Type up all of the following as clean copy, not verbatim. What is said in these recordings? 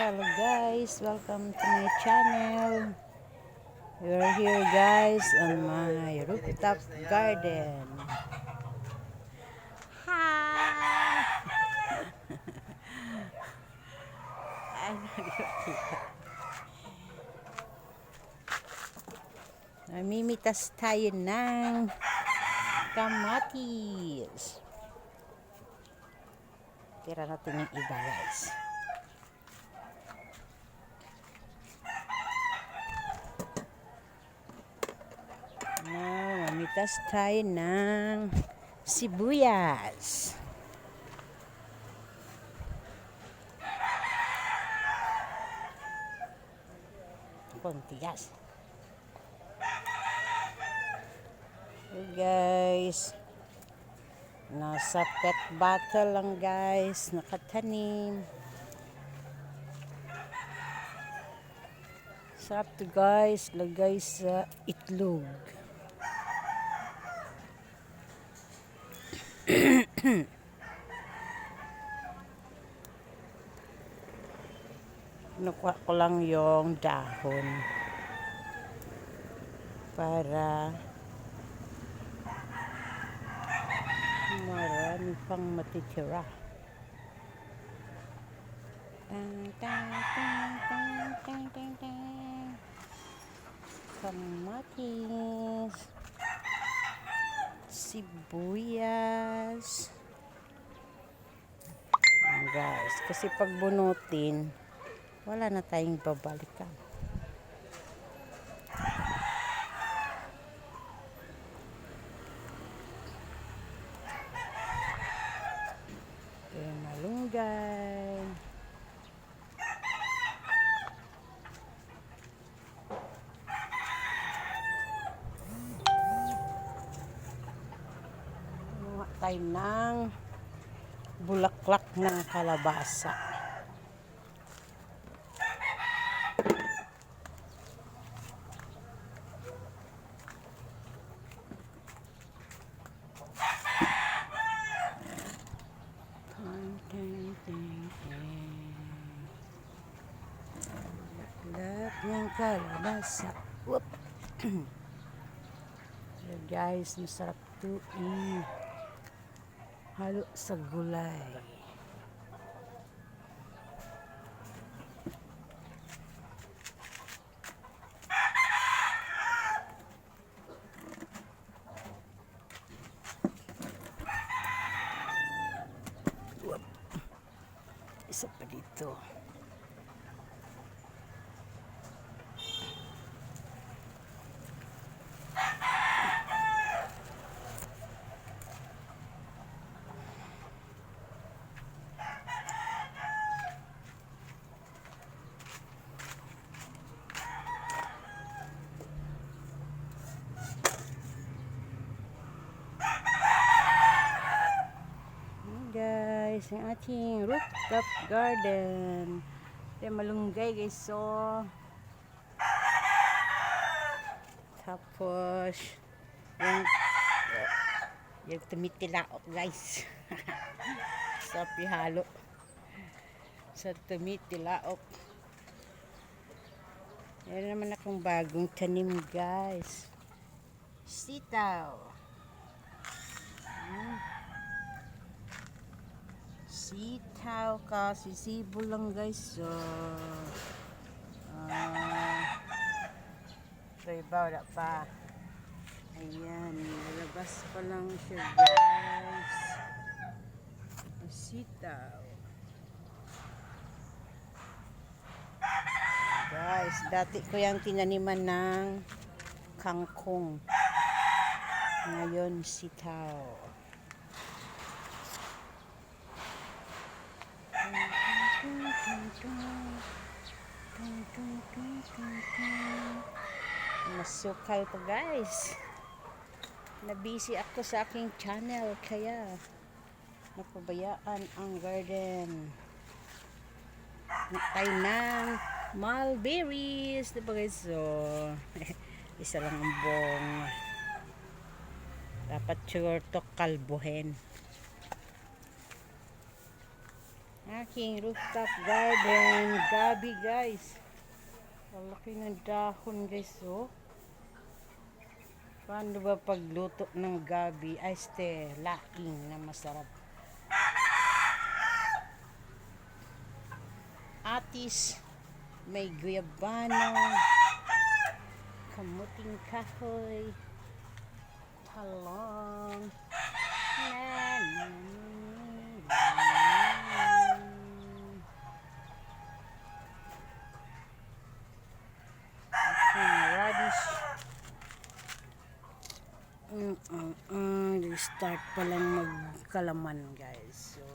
Hello guys, welcome to my channel. We're here guys on my rooftop garden. Hi! Namimitas tayo ng kamatis. Tira natin yung iba guys. Mamitas tayo ng sibuyas. Pontigas. Hey guys. Nasa pet bottle lang guys. Nakatanim. Sarap to guys. Lagay sa itlog. Nakuha ko lang yung dahon para marami pang matitira. Kamatis, sibuyas. Guys, kasi pag bunutin, wala na tayong babalikan. Kaya malunggay. Kumuha tayo ng bulaklak ng kalabasa. Bulaklak ng kalabasa. Whoop. So guys, masarap to halo sa gulay. Isa pa dito. Guys, ang ating rooftop garden. Ito malunggay guys, so tapos yung tumitilaok guys. Sa pihalo sa tumitilaok. Meron naman akong bagong tanim guys, sitaw. Sitaw kasi sibo lang guys, so ito iba wala pa. Ayan, lalabas pa lang siya guys. Sitaw guys, dati ko yung tinaniman ng kangkong, ngayon sitaw. Masukal pa guys. Nabisi ako sa aking channel kaya napabayaan ang garden. Tayo ng mulberries, diba guys? So isa lang ang bong. Dapat sure to kalbuhin. aking rooftop garden. Gabi guys. Ang laki ng dahon guys, oh. Paano ba pagluto ng gabi? Ay, laing na masarap. Atis, may guyabano, kamuting kahoy, talong, radish. Start pa lang magkalaman guys. So,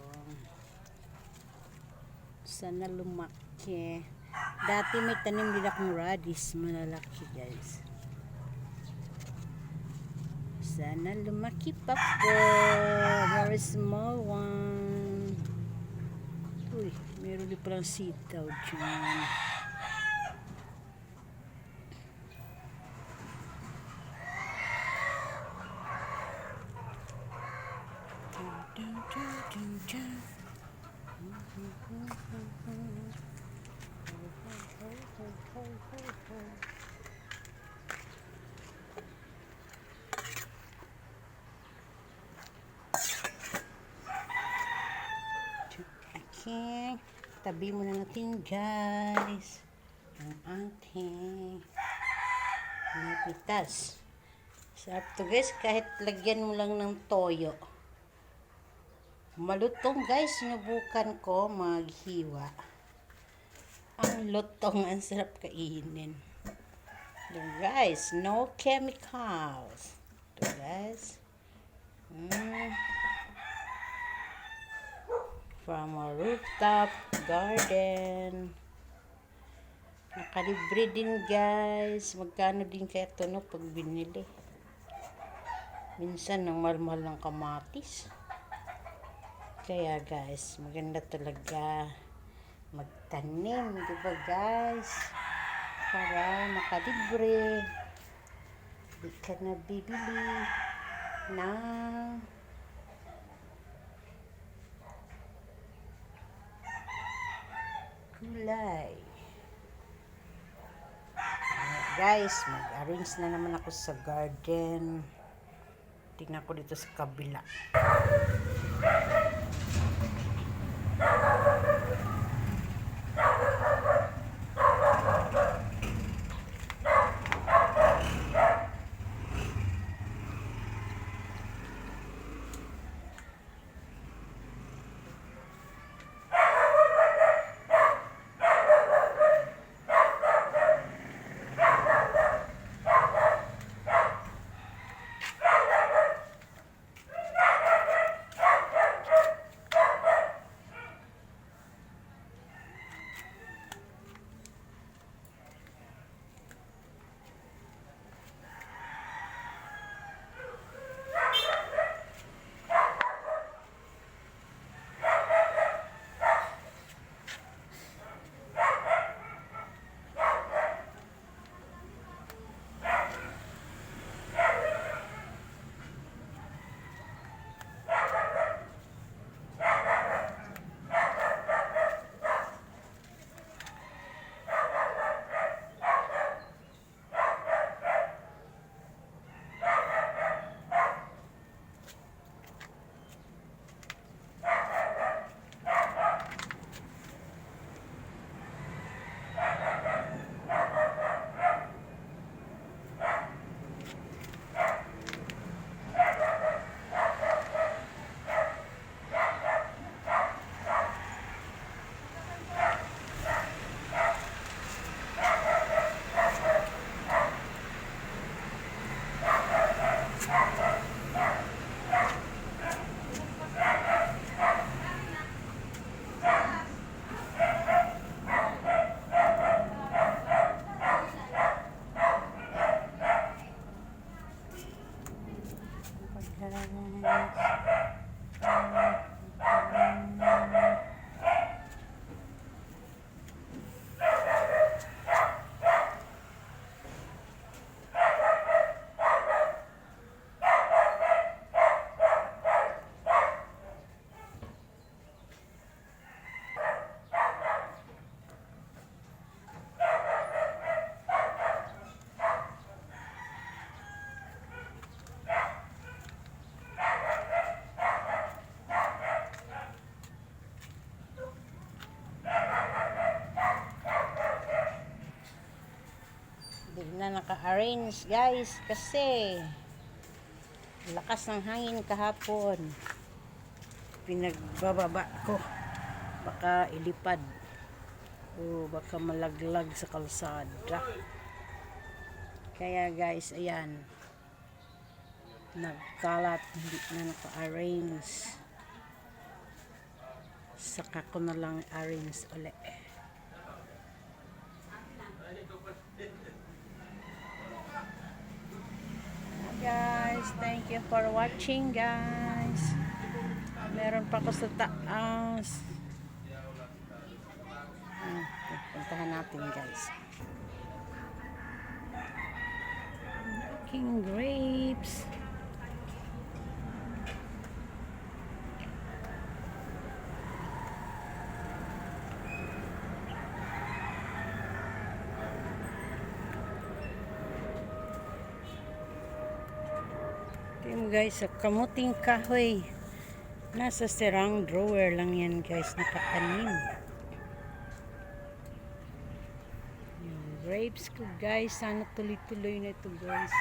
sana lumaki. Dati may tanim din akong radish, malalaki guys. Sana lumaki pa po. Very small one. Uy, meron din palang sitaw dyan. Okay, tabi muna natin guys ang ating pitas. Sarap to guys, kahit lagyan mo lang ng toyo. Malutong guys, sinubukan ko maghiwa. Ang lutong, ang sarap kainin. So guys, no chemicals. So guys, from a rooftop garden. Nakalibre din guys. Magkano din kaya ito no pag binili. Minsan nang mahal-mahal ng kamatis. Kaya guys, maganda talaga magtanim, di ba guys? Para makalibre. Di ka na bibili ng gulay. Guys, mag-arrange na naman ako sa garden. Tingnan ko dito sa kabila. arrange guys kasi lakas ng hangin kahapon. Pinagbababa ko. Baka ilipad. O baka malaglag sa kalsada. Kaya guys, ayan. Nagkalat, hindi na naka-arrange. Saka ko na lang arrange ulit. Guys, thank you for watching guys. Meron pa ko sa taas. Puntahan natin guys. King grapes. Ito guys, sa kamuting kahoy. Nasa sirang drawer lang yan guys, nakatanim. Yung grapes ko guys, sana tuloy-tuloy na ito guys.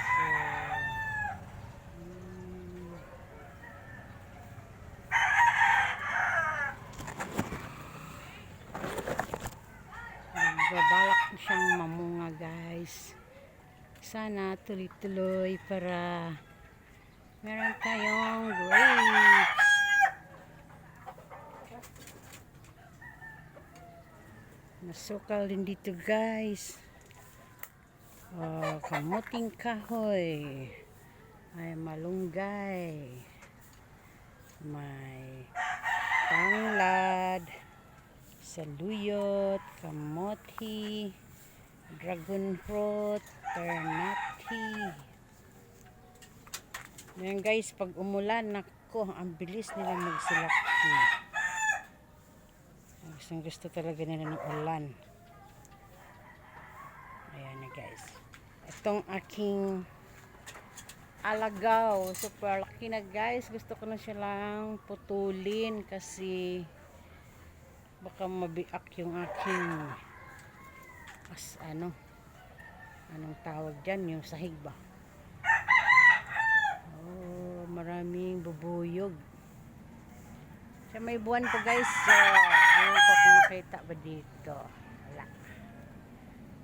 Nagbabalak ko siyang mamunga guys. Sana tuloy-tuloy para meron tayong grapes. Nasukal din dito guys. Kamuting kahoy. Ay malunggay. May tanglad. Saluyot. Kamote. Dragon fruit. Ternate. Ayan guys, pag umulan, nako, ang bilis nila magsilaki. Gusto talaga nila ng ulan. Ayan na guys. Itong aking alagaw, super laki na guys. Gusto ko na siya lang putulin kasi baka mabiak yung aking anong tawag dyan, yung sahig ba? Maraming bubuyog. Sa may buwan po guys. So, ayun po kung makita ba dito. Wala.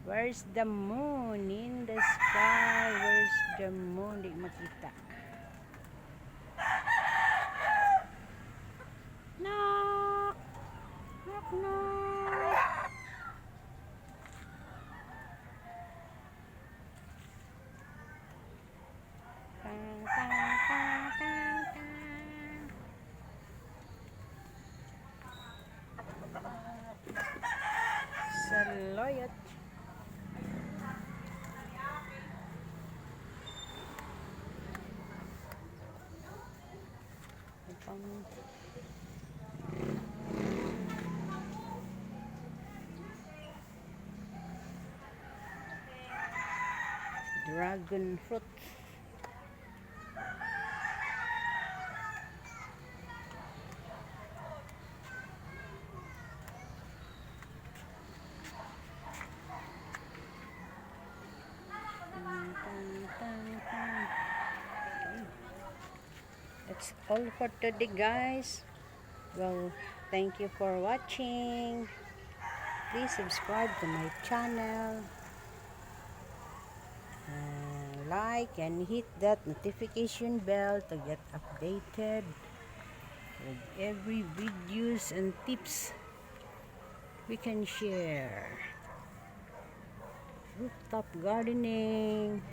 Where's the moon in the sky? Where's the moon? Di makita. Knock! Knock, knock! Tang, tang, tang, tang, tang. Saluyot. Dragon fruit. That's all for today guys. Well, thank you for watching. Please subscribe to my channel. Like and hit that notification bell to get updated with every videos and tips we can share. Rooftop gardening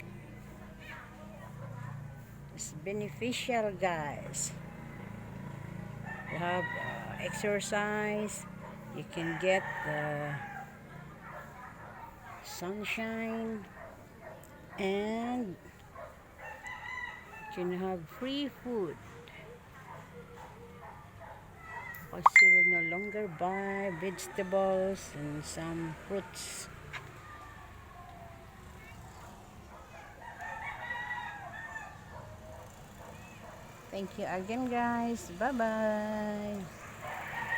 is beneficial guys. You have exercise, you can get the sunshine, and you can have free food because you will no longer buy vegetables and some fruits. Thank you again guys. Bye bye.